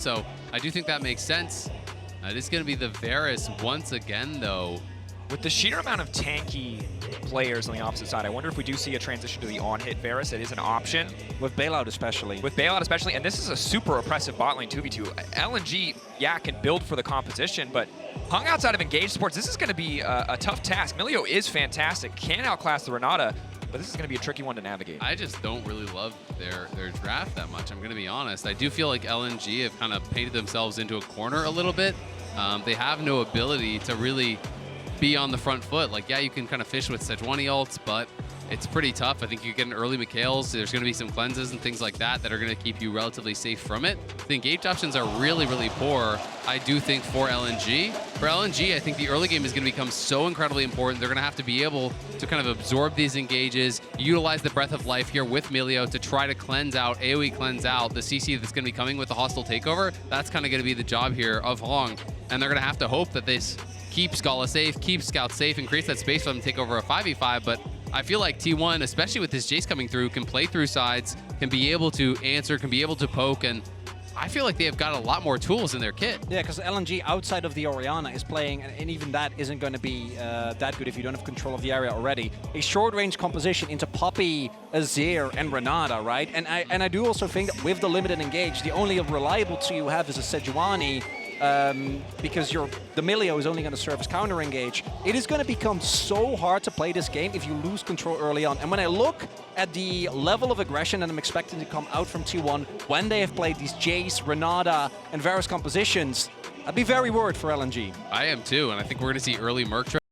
So I do think that makes sense. It is going to be the Varus once again, though. With the sheer amount of tanky players on the opposite side, I wonder if we do see a transition to the on-hit Varus. It is an option. With Bailout especially. With Bailout especially, and this is a super oppressive bot lane 2v2. LNG, yeah, can build for the competition, but hung outside of engaged supports, this is going to be a tough task. Milio is fantastic, can outclass the Renata, but this is going to be a tricky one to navigate. I just don't really love their draft that much, I'm going to be honest. I do feel like LNG have kind of painted themselves into a corner a little bit. They have no ability to really be on the front foot. Like, yeah, you can kind of fish with Sejuani ults, but it's pretty tough. I think you get an early Mikhails. There's going to be some cleanses and things like that that are going to keep you relatively safe from it. The engaged options are really, really poor, I do think, for LNG. For LNG, I think the early game is going to become so incredibly important. They're going to have to be able to kind of absorb these engages, utilize the Breath of Life here with Milio to try to cleanse out, AoE cleanse out the CC that's going to be coming with the hostile takeover. That's kind of going to be the job here of Hong. And they're going to have to hope that this keeps Scala safe, keeps Scout safe, and creates that space for them to take over a 5v5. But I feel like T1, especially with this Jace coming through, can play through sides, can be able to answer, can be able to poke, and I feel like they have got a lot more tools in their kit. Yeah, because LNG outside of the Orianna is playing, and even that isn't going to be that good if you don't have control of the area already. A short-range composition into Poppy, Azir, and Renata, right? And I do also think that with the limited engage, the only reliable tool you have is a Sejuani, because the Milio is only going to serve as counter engage. It is going to become so hard to play this game if you lose control early on. And when I look at the level of aggression that I'm expecting to come out from T1 when they have played these Jace, Renata, and Varus compositions, I'd be very worried for LNG. I am too, and I think we're going to see early Merc